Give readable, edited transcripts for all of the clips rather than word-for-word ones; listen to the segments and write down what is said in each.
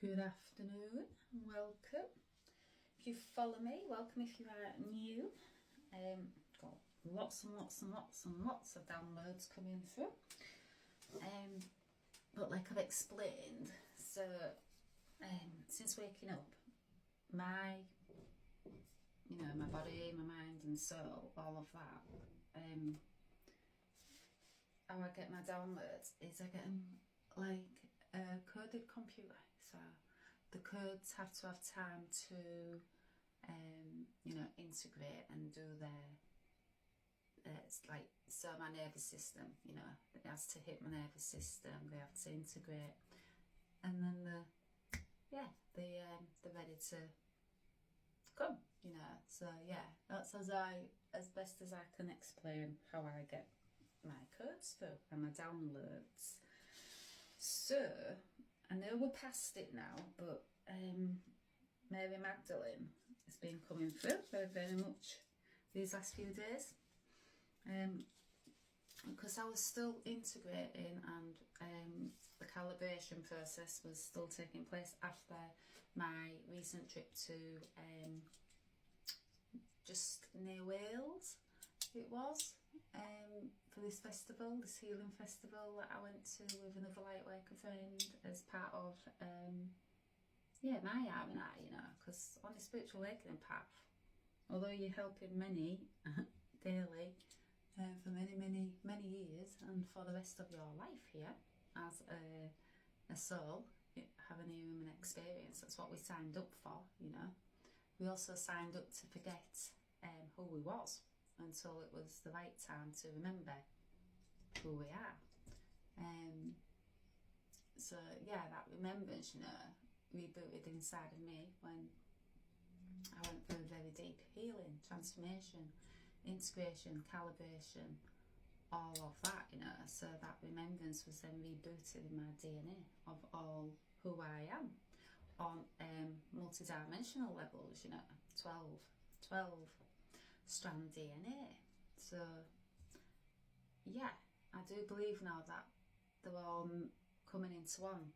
Good afternoon and welcome. If you follow me, welcome if you are new. Got lots and lots and lots and lots of downloads coming through. But like I've explained, so since waking up, my body, my mind and soul, all of that, how I get my downloads is I get them like a coded computer. So the codes have to have time to integrate and do their it's like, so my nervous system, it has to hit my nervous system, they have to integrate, and then they're ready to come, so yeah, that's as best as I can explain how I get my codes through and my downloads. So I know we're past it now, but Mary Magdalene has been coming through very, very much these last few days, because I was still integrating and the calibration process was still taking place after my recent trip to just near Wales it was, for this festival, this healing festival that I went to with another lightworker friend as part of my R&I, because on the spiritual awakening path, although you're helping many daily for many years and for the rest of your life here as a soul, having a human experience, that's what we signed up for, we also signed up to forget who we was until it was the right time to remember who we are. So yeah, that remembrance, rebooted inside of me when I went through a very deep healing, transformation, integration, calibration, all of that, so that remembrance was then rebooted in my DNA of all who I am on multi-dimensional levels, 12 strand DNA. So yeah, I do believe now that they're all coming into one,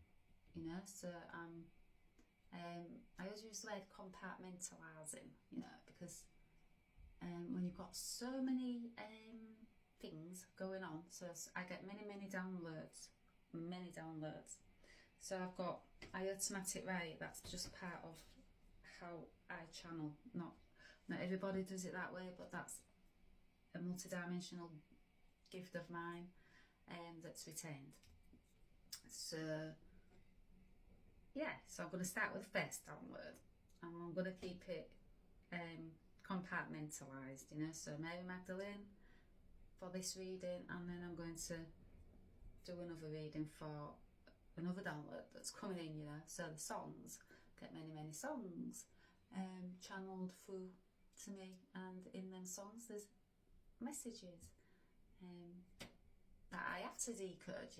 so I always use the word compartmentalising, because when you've got so many things going on, so I get many downloads, so I've got automatic write, that's just part of how I channel. Not everybody does it that way, but that's a multidimensional gift of mine that's retained. So yeah, so I'm going to start with first download and I'm going to keep it compartmentalised, so Mary Magdalene for this reading, and then I'm going to do another reading for another download that's coming in, so the songs, get many songs channeled through to me, and in them songs there's messages that I have to decode,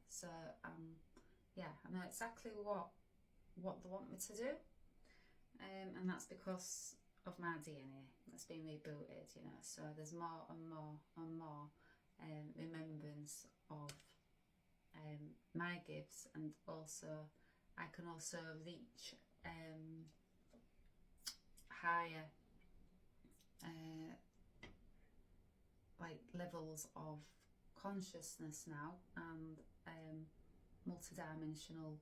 so I know exactly what they want me to do, and that's because of my DNA that's been rebooted, so there's more and more remembrance of my gifts, and also I can also reach higher like levels of consciousness now, and multidimensional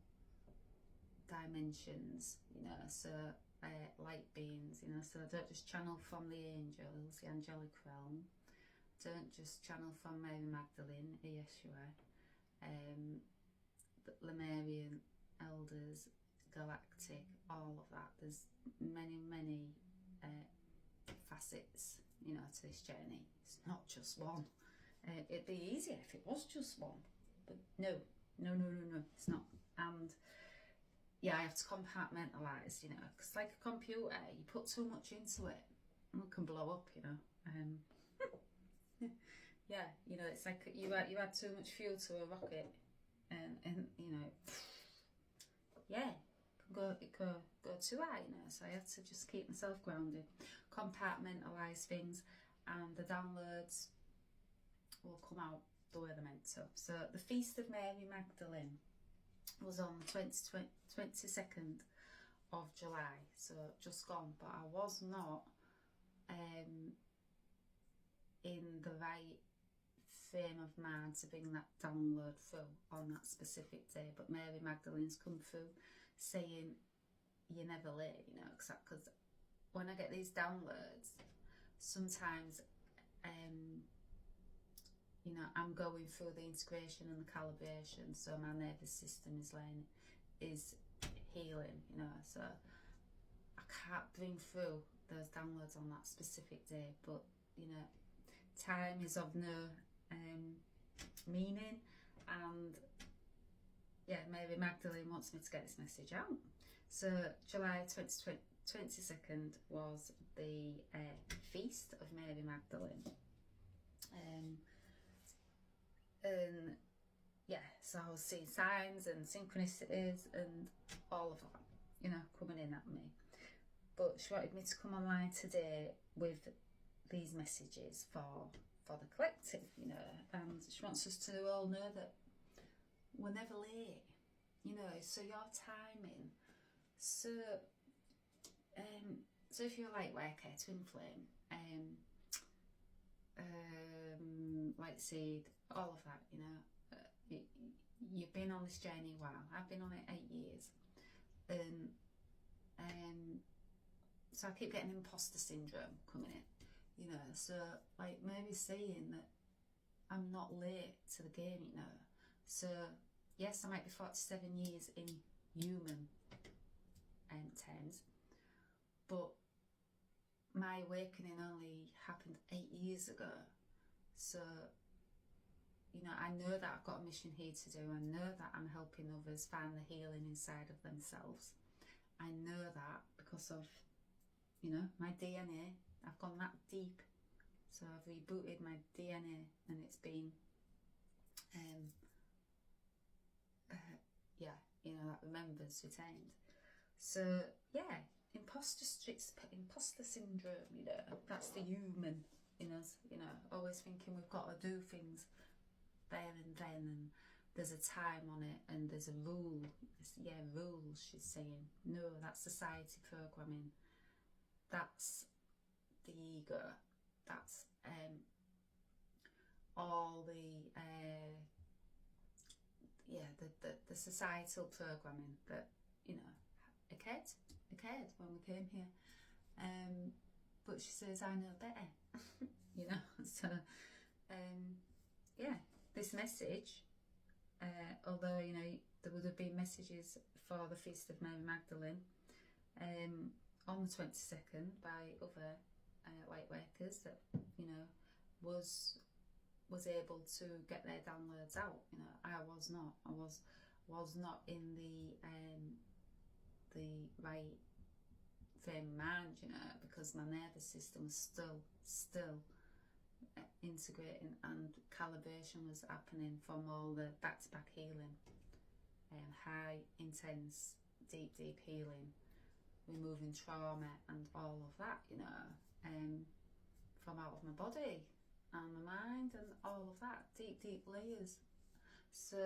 dimensions, so light beings, so I don't just channel from the angels, the angelic realm, don't just channel from Mary Magdalene, Yeshua, the Lemurian elders, galactic, all of that. There's many facets, to this journey. It's not just one. It'd be easier if it was just one, but no, it's not. And yeah, I have to compartmentalise, because like a computer, you put too much into it and it can blow up, yeah, it's like you add too much fuel to a rocket, and it could go too high, so I have to just keep myself grounded, compartmentalise things, and the downloads will come out the way they're meant to. So the Feast of Mary Magdalene, was on the 22nd of July, so just gone, but I was not in the right frame of mind to bring that download through on that specific day. But Mary Magdalene's come through saying you're never late, you know, because when I get these downloads, sometimes you know, I'm going through the integration and the calibration, so my nervous system is healing, you know, so I can't bring through those downloads on that specific day. But you know, time is of no meaning, and yeah, Mary Magdalene wants me to get this message out. So July 22nd was the feast of Mary Magdalene, and yeah, so I was seeing signs and synchronicities and all of that, you know, coming in at me. But she wanted me to come online today with these messages for the collective, you know, and she wants us to all know that we're never late, you know, so your timing. So so if you're a light worker, twin flame, light seed, all of that, you know, you've been on this journey a while. I've been on it 8 years, and so I keep getting imposter syndrome coming in, you know, so like maybe saying that I'm not late to the game, you know. So yes, I might be 47 years in human terms, but my awakening only happened 8 years ago. So, you know, I know that I've got a mission here to do. I know that I'm helping others find the healing inside of themselves. I know that because of, you know, my DNA. I've gone that deep. So I've rebooted my DNA, and it's been, yeah, you know, that remembrance retained. So yeah, imposter syndrome, you know, that's the human in us, you know, always thinking we've got to do things there and then, and there's a time on it, and there's a rule. Yeah, rules, she's saying. No, that's society programming. That's the ego. That's all the the societal programming that, you know, occurred when we came here. But she says I know better, you know. So yeah, this message, although, you know, there would have been messages for the Feast of Mary Magdalene on the 22nd by other light workers that, you know, was able to get their downloads out. You know, I was not. I was not in the right frame of mind, you know, because my nervous system was still integrating, and calibration was happening from all the back-to-back healing, high, intense, deep healing, removing trauma and all of that, you know, from out of my body and my mind and all of that, deep layers. So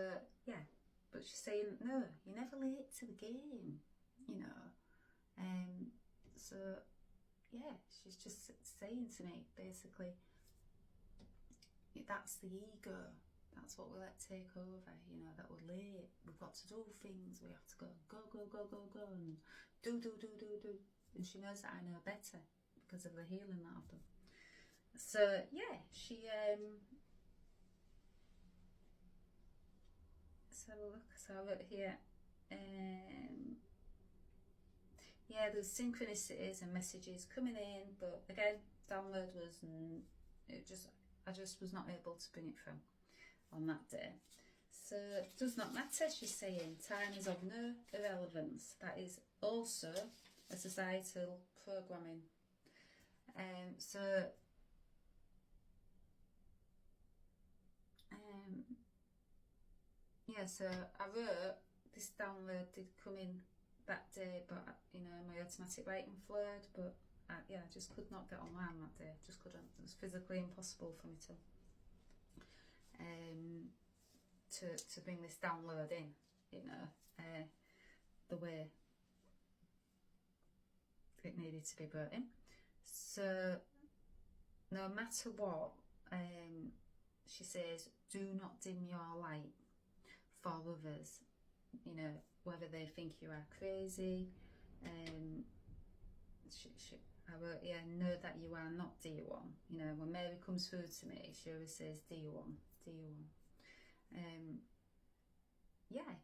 yeah, but she's saying, no, you're never late to the game, you know. So yeah, she's just saying to me, basically, that's the ego. That's what we let take over, you know, that we're late. We've got to do things. We have to go, and do. And she knows that I know better because of the healing that I've done. So yeah, she let's have a look. So I wrote here, yeah, there's synchronicities and messages coming in, but again, download was I just was not able to bring it through on that day. So it does not matter, she's saying. Time is of no irrelevance. That is also a societal programming. Yeah, so I wrote, this download did come in that day, but, you know, my automatic writing flowed, but yeah, I just could not get online that day. Just couldn't. It was physically impossible for me to bring this download in. you know, the way it needed to be brought in. So no matter what, she says, do not dim your light for others, you know, whether they think you are crazy. I wrote, yeah, know that you are not, dear one. You know, when Mary comes through to me, she always says, dear one, dear one. Yeah,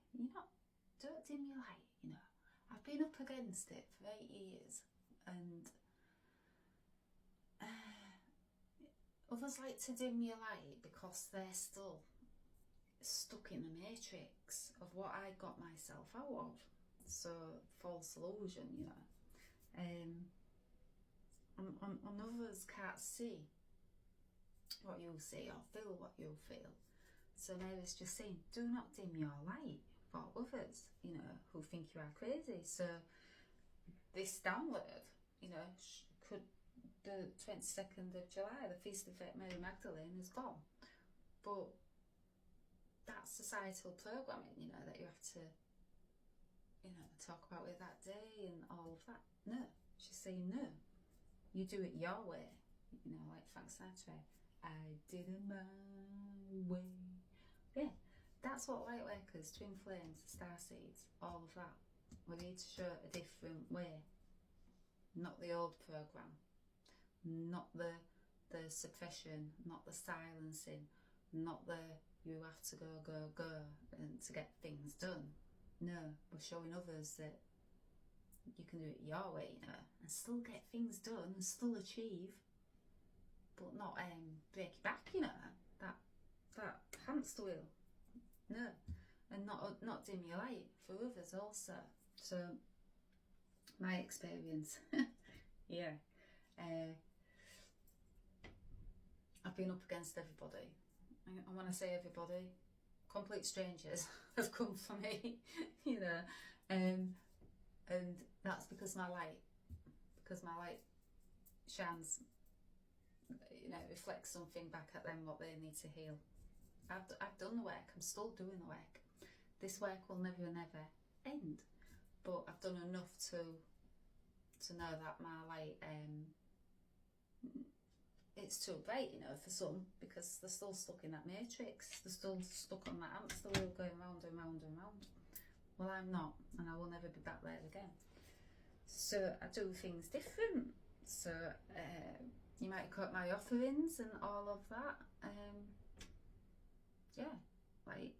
don't dim your light, you know. I've been up against it for 8 years, and others like to dim your light because they're still stuck in the matrix of what I got myself out of. So, false illusion, you know. And others can't see what you'll see or feel what you'll feel. So Mary's just saying, do not dim your light for others, you know, who think you are crazy. So this download, you know, could the 22nd of July, the Feast of Mary Magdalene, is gone. But that's societal programming, you know, that you have to, you know, talk about it that day and all of that. No, she's saying no. You do it your way, you know, like Frank Sinatra. I did it my way. Yeah, that's what light workers, twin flames, star seeds, all of that. We need to show a different way, not the old program, not the suppression, not the silencing, not the you have to go and to get things done. No, we're showing others that you can do it your way, you know, and still get things done and still achieve, but not break your back, you know, that hamster wheel. No, and not dim your light for others also. So my experience, yeah, I've been up against everybody, and when I say everybody, complete strangers have come for me, you know, and that's because my light shines, you know, reflects something back at them what they need to heal. I've done the work. I'm still doing the work. This work will never end, but I've done enough to know that my light, it's too bright, you know, for some, because they're still stuck in that matrix. They're still stuck on that hamster wheel going round and round and round. Well, I'm not, and I will never be back there again. So I do things different. So you might cut my offerings and all of that. Yeah, like,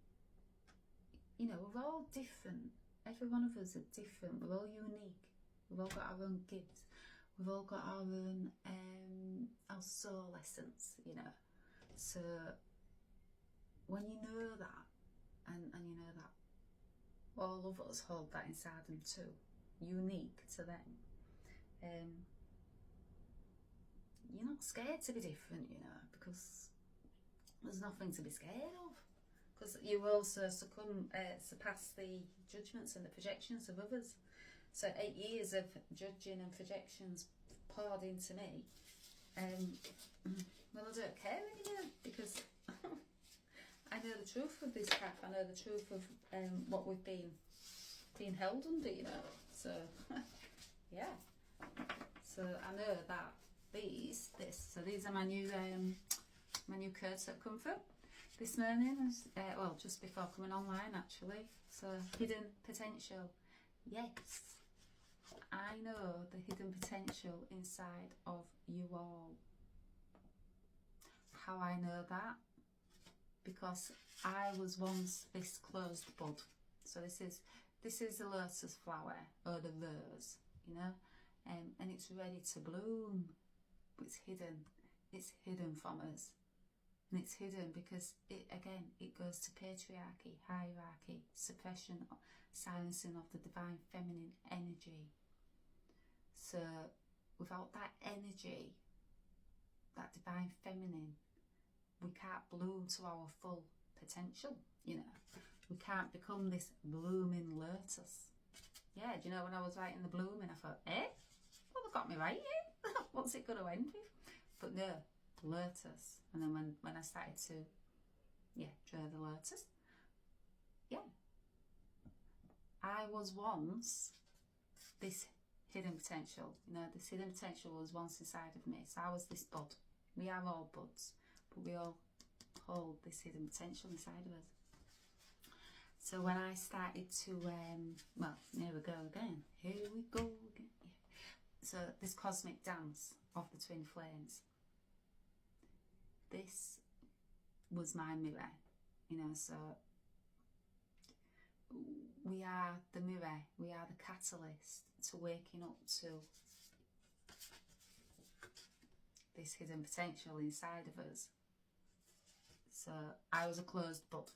you know, we're all different. Every one of us are different. We're all unique. We've all got our own gifts. We've all got our own our soul essence, you know. So when you know that, and you know that all of us hold that inside them too, unique to them, you're not scared to be different, you know, because there's nothing to be scared of, because you also surpass the judgments and the projections of others. So 8 years of judging and projections poured into me, well, I don't care anymore, because I know the truth of this path. I know the truth of what we've been held under, you know. So yeah, so I know that these are my new codes that come through this morning, well, just before coming online actually. So hidden potential. Yes, I know the hidden potential inside of you all. How I know that? Because I was once this closed bud. So this is the lotus flower, or the rose, you know, and it's ready to bloom, but it's hidden. It's hidden from us, and it's hidden because it goes to patriarchy, hierarchy, suppression, silencing of the divine feminine energy. So without that energy, that divine feminine, we can't bloom to our full potential, you know. We can't become this blooming lotus. Yeah, do you know, when I was writing the blooming, I thought, well, they got me right here. What's it going to end with? But no, lotus. And then when I started to, draw the lotus, I was once this hidden potential. You know, this hidden potential was once inside of me. So I was this bud. We are all buds, but we all hold this hidden potential inside of us. So when I started to, well, here we go again. Here we go again. Yeah. So this cosmic dance of the twin flames. This was my mirror, you know, so we are the mirror, we are the catalyst to waking up to this hidden potential inside of us. So I was a closed bud.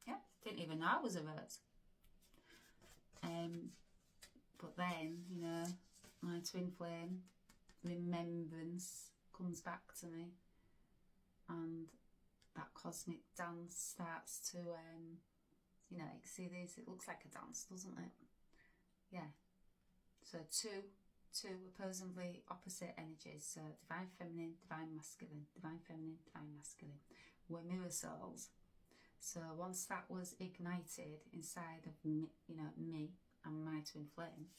Yeah, didn't even know I was a rose. But then, you know, my twin flame remembrance comes back to me, and that cosmic dance starts to, you know, see this, it looks like a dance, doesn't it? Yeah. So two opposingly opposite energies. So divine feminine, divine masculine, divine feminine, divine masculine. We're mirror souls. So once that was ignited inside of me, you know, me and my twin flame,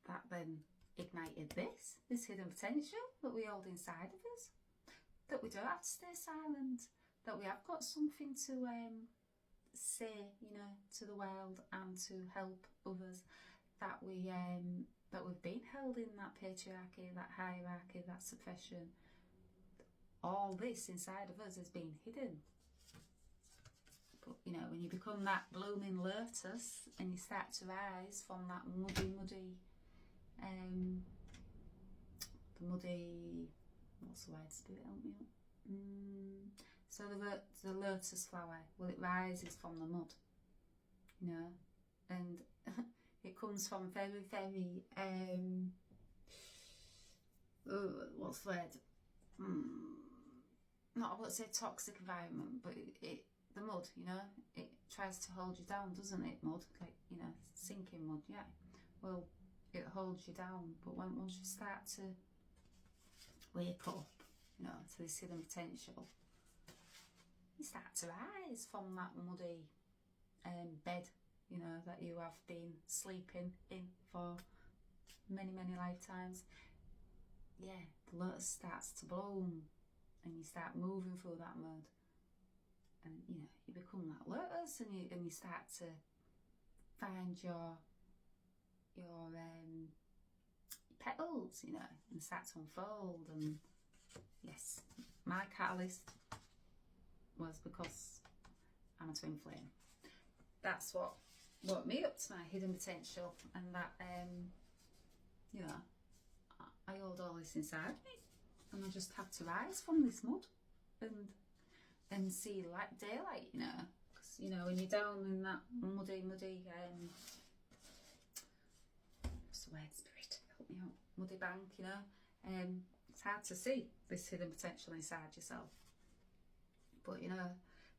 that then ignited this hidden potential that we hold inside of us, that we don't have to stay silent, that we have got something to say, you know, to the world and to help others, that we've been held in that patriarchy, that hierarchy, that suppression. All this inside of us has been hidden. But you know, when you become that blooming lotus and you start to rise from that muddy, the muddy, what's the word, spirit, help me out. So the lotus flower, well, it rises from the mud, you know, and it comes from very, very, what's the word? Not, I won't say toxic environment, but the mud, you know, it tries to hold you down, doesn't it? Mud, like, you know, sinking mud, yeah. Well, it holds you down, but once you start to wake up, you know, to this hidden potential, you start to rise from that muddy bed, you know, that you have been sleeping in for many, many lifetimes. Yeah, the lotus starts to bloom, and you start moving through that mud, and you know, you become that lotus, and you start to find your petals, you know, and start to unfold. And yes, my catalyst was because I'm a twin flame. That's what woke me up to my hidden potential, and that you know, I hold all this inside me, and I just have to rise from this mud and see like daylight, you know, because you know, when you're down in that muddy what's the word, spirit, help me out, muddy bank, you know, it's hard to see this hidden potential inside yourself. But you know,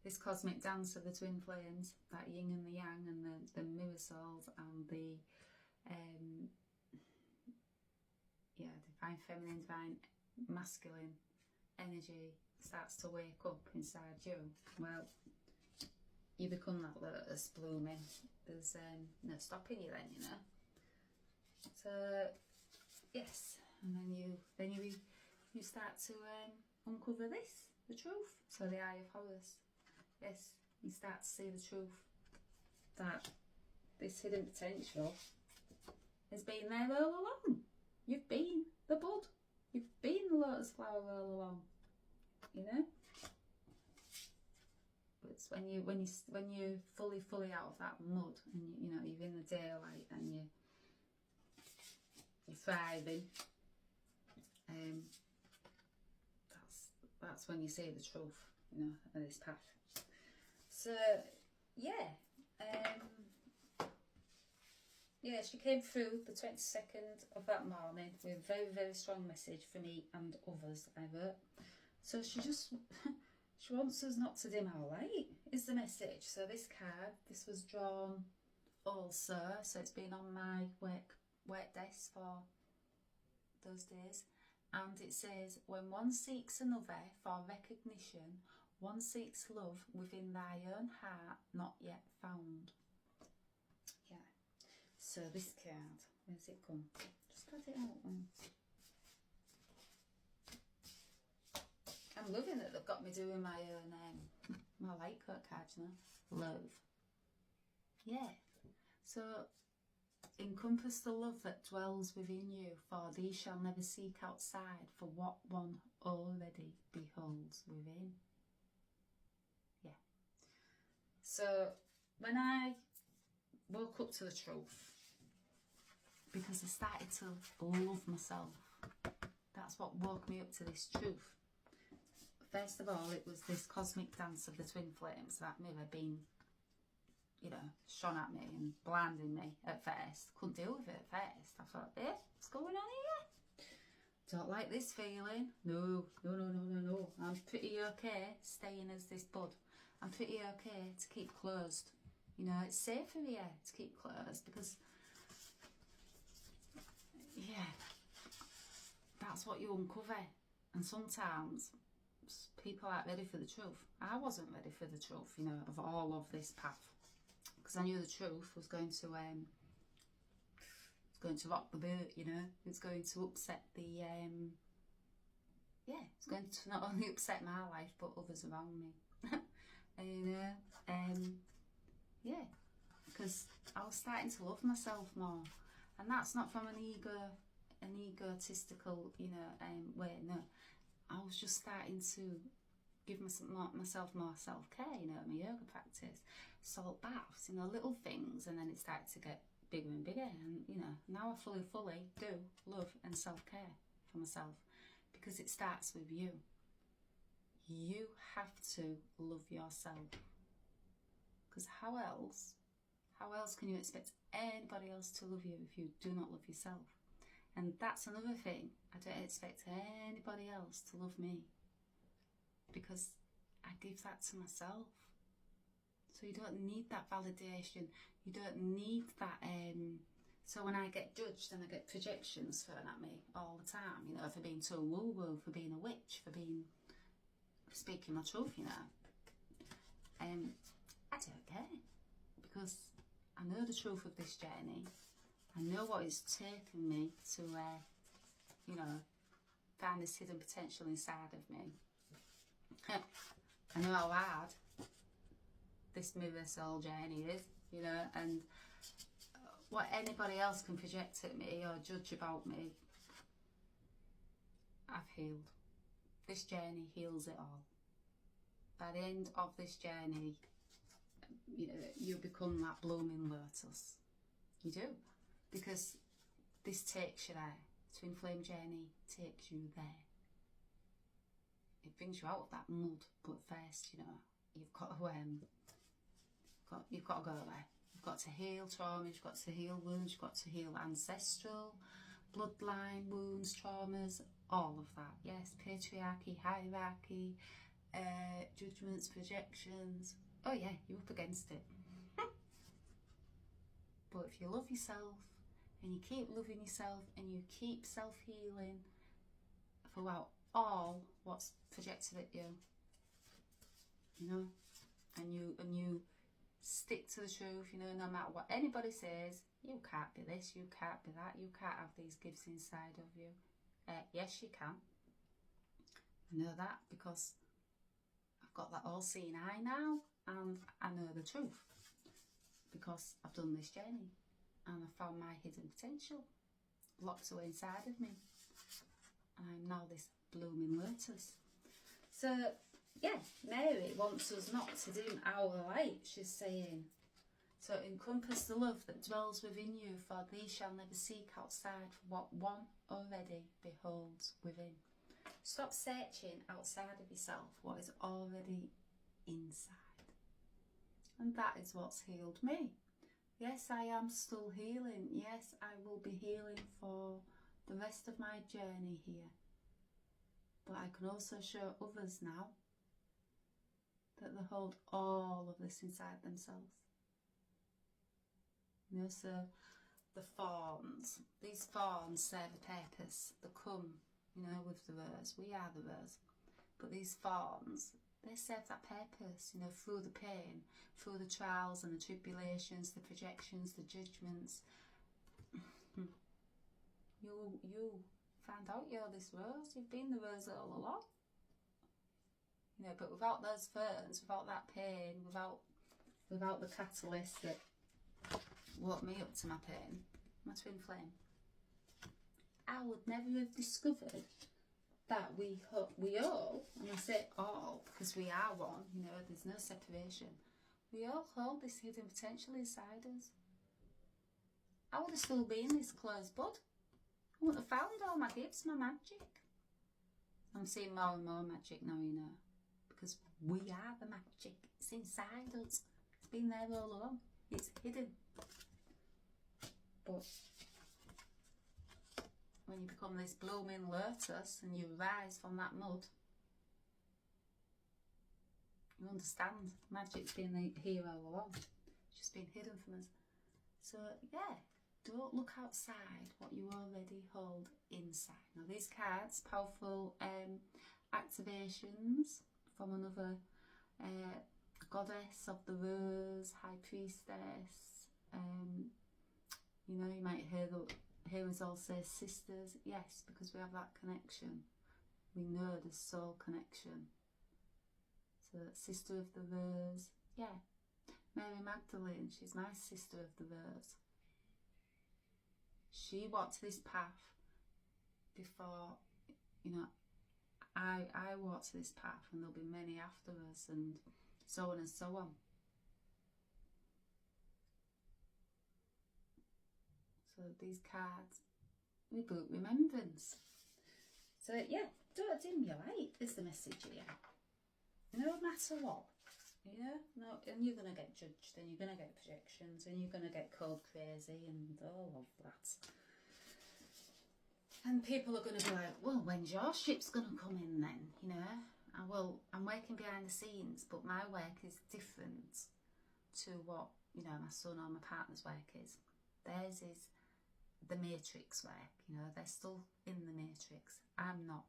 this cosmic dance of the twin flames, that yin and the yang, and the mirror souls, and the divine feminine, divine masculine energy starts to wake up inside you. Well, you become that lotus blooming. There's no stopping you then, you know. So yes, and then you start to uncover the truth. So the Eye of Horus. Yes, you start to see the truth, that this hidden potential has been there all along. You've been the bud. You've been the lotus flower all along. You know. But it's when you're fully out of that mud, and you know, you're in the daylight, and you're thriving. That's when you see the truth, you know, of this path. So yeah, she came through the 22nd of that morning with a very, very strong message for me and others, I wrote. So she wants us not to dim our light, is the message. So this card, this was drawn also, so it's been on my work desk for those days, and it says, when one seeks another for recognition, One seeks love within thy own heart, not yet found. Yeah. So this card, where's it gone? Just got it out. I'm loving that they've got me doing my own, my light code card, you know. Love. Yeah. So, encompass the love that dwells within you, for thee shall never seek outside for what one already beholds within. Yeah. So, when I woke up to the truth, because I started to love myself, that's what woke me up to this truth. First of all, it was this cosmic dance of the twin flames that mirror being, you know, shone at me and blinding me at first. Couldn't deal with it at first. I thought, what's going on here? Don't like this feeling. No. I'm pretty okay staying as this bud. I'm pretty okay to keep closed. You know, it's safer here to keep closed because, yeah, that's what you uncover. And sometimes people aren't ready for the truth. I wasn't ready for the truth, you know, of all of this path, because I knew the truth was going to rock the boat, you know. It's going to upset the yeah, it's going to not only upset my life but others around me. And yeah, because I was starting to love myself more, and that's not from an egotistical, you know, way. No, I was just starting to give myself more self-care, you know, my yoga practice, salt baths, you know, little things, and then it started to get bigger and bigger, and, you know, now I fully do love and self-care for myself, because it starts with you. You have to love yourself, because how else can you expect anybody else to love you if you do not love yourself? And that's another thing. I don't expect anybody else to love me, because I give that to myself. So you don't need that validation. You don't need that. So when I get judged and I get projections thrown at me all the time, you know, for being too woo-woo, for being a witch, for speaking my truth, you know, I don't care, because I know the truth of this journey. I know what it's taken me to, you know, find this hidden potential inside of me. I know how hard this mirror soul journey is, you know, and what anybody else can project at me or judge about me, I've healed. This journey heals it all. By the end of this journey, you know, you become that blooming lotus. You do. Because this takes you there. Twin flame journey takes you there. It brings you out of that mud, but first, you know, you've got to go there. You've got to heal traumas, you've got to heal wounds, you've got to heal ancestral, bloodline, wounds, traumas, all of that. Yes, patriarchy, hierarchy, judgments, projections. Oh yeah, you're up against it. But if you love yourself, and you keep loving yourself, and you keep self-healing throughout all what's projected at you, you know, and you stick to the truth, you know, no matter what anybody says, you can't be this, you can't be that, you can't have these gifts inside of you. Yes, you can. I know that because I've got that all-seeing eye now, and I know the truth because I've done this journey. And I found my hidden potential locked away inside of me. And I'm now this blooming lotus. So, yeah, Mary wants us not to dim our light. She's saying, so encompass the love that dwells within you, for thee shall never seek outside for what one already beholds within. Stop searching outside of yourself what is already inside. And that is what's healed me. Yes, I am still healing. Yes, I will be healing for the rest of my journey here. But I can also show others now that they hold all of this inside themselves. You know, so the fawns, these fawns serve a purpose. They come, you know, with the rose. We are the rose. But these fawns, They serve that purpose, you know, through the pain, through the trials and the tribulations, the projections, the judgments. You find out you're this rose. You've been the rose all along. You know, but without those ferns, without that pain, without the catalyst that woke me up to my pain, my twin flame, I would never have discovered that we all, and I say all because we are one, you know, there's no separation. We all hold this hidden potential inside us. I would have still been this closed bud. I wouldn't have found all my gifts, my magic. I'm seeing more and more magic now, you know, because we are the magic. It's inside us. It's been there all along. It's hidden. But when you become this blooming lotus and you rise from that mud, you understand magic's been here all along. It's just been hidden from us. So yeah, don't look outside what you already hold inside. Now these cards, powerful activations from another goddess of the rose, high priestess. You know, you might hear us all say sisters. Yes, because we have that connection. We know the soul connection. So sister of the rose. Yeah, Mary Magdalene, she's my sister of the rose. She walked this path before, you know, I walked this path, and there'll be many after us, and so on and so on. So these cards, reboot remembrance. So yeah, don't dim your light is the message here. No matter what, you know, no, and you're going to get judged, and you're going to get projections, and you're going to get called crazy and all of that. And people are going to be like, well, when's your ship's going to come in then, you know? Well, I'm working behind the scenes, but my work is different to what, you know, my son or my partner's work is. Theirs is the matrix work, you know, they're still in the matrix. I'm not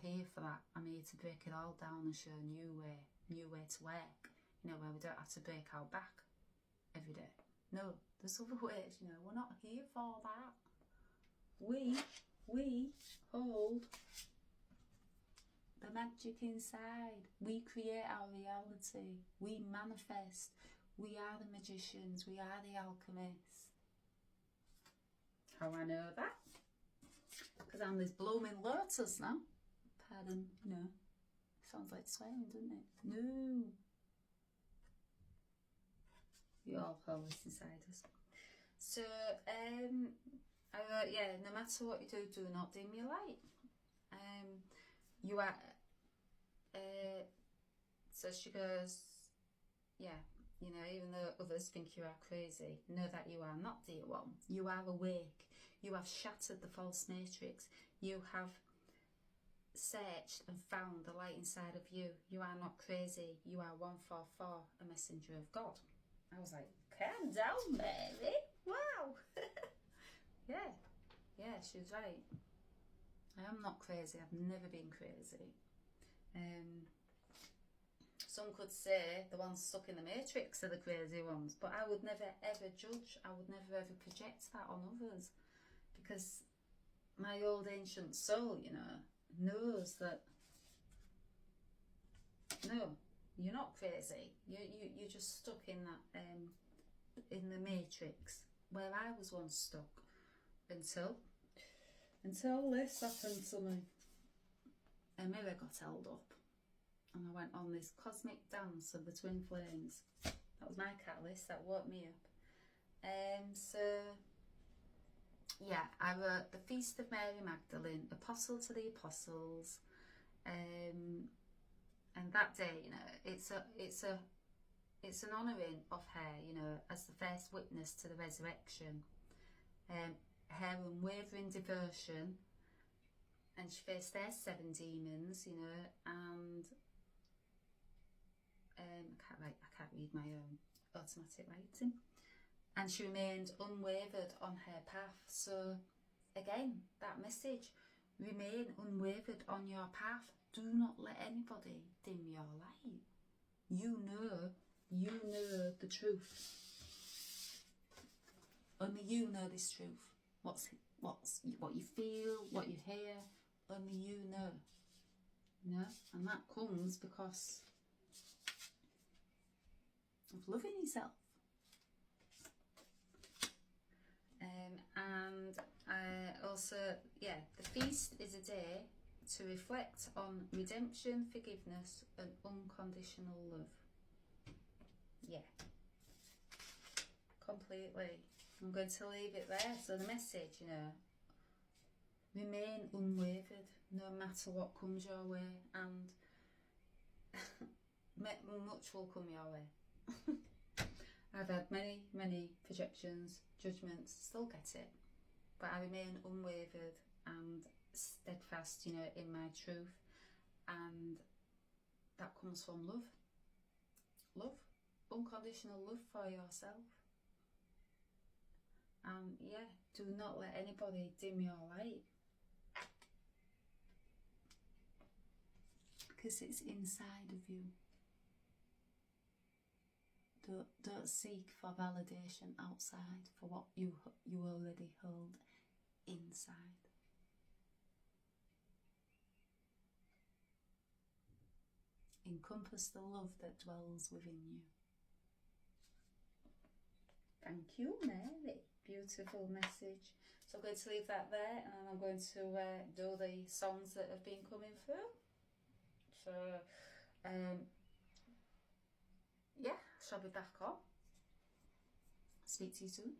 here for that. I'm here to break it all down and show a new way to work, you know, where we don't have to break our back every day. No, there's other ways, you know, we're not here for that. We hold the magic inside. We create our reality. We manifest. We are the magicians. We are the alchemists. How I know that? Because I'm this blooming lotus now. Pardon, you know. Sounds like swearing, doesn't it? No. We all hold this inside us. So, I wrote, yeah, no matter what you do not dim your light. You are, so she goes, yeah, you know, even though others think you are crazy, know that you are not, dear one. You are awake. You have shattered the false matrix. You have searched and found the light inside of you. You are not crazy. You are 144, a messenger of God. I was like, calm down, Mary. Wow. Yeah, she was right. I am not crazy. I've never been crazy. Some could say the ones stuck in the matrix are the crazy ones, but I would never ever judge. I would never ever project that on others, because my old ancient soul, you know, knows that no, you're not crazy. You're just stuck in that in the matrix where I was once stuck until this happened to me. A mirror got held up, and I went on this cosmic dance of the twin flames. That was my catalyst that woke me up. So yeah, I wrote the Feast of Mary Magdalene, Apostle to the Apostles, and that day, you know, it's an honouring of her, you know, as the first witness to the resurrection. Her unwavering devotion, and she faced their 7 demons, you know, and I can't read my own automatic writing, and she remained unwavered on her path. So again, that message, remain unwavered on your path. Do not let anybody dim your light. You know the truth. Only you know this truth. What you feel, what you hear, only you know. You know? And that comes because of loving yourself. And also, the feast is a day to reflect on redemption, forgiveness and unconditional love. Yeah. Completely. I'm going to leave it there. So the message, remain unwavered no matter what comes your way, and much will come your way. I've had many projections, judgments, still get it, but I remain unwavered and steadfast, in my truth, and that comes from love, unconditional love for yourself. And do not let anybody dim your light, because it's inside of you. Don't seek for validation outside for what you already hold inside. Encompass the love that dwells within you. Thank you, Mary. Beautiful message. So I'm going to leave that there, and I'm going to do the songs that have been coming through. So, shall be back on. Speak to you soon.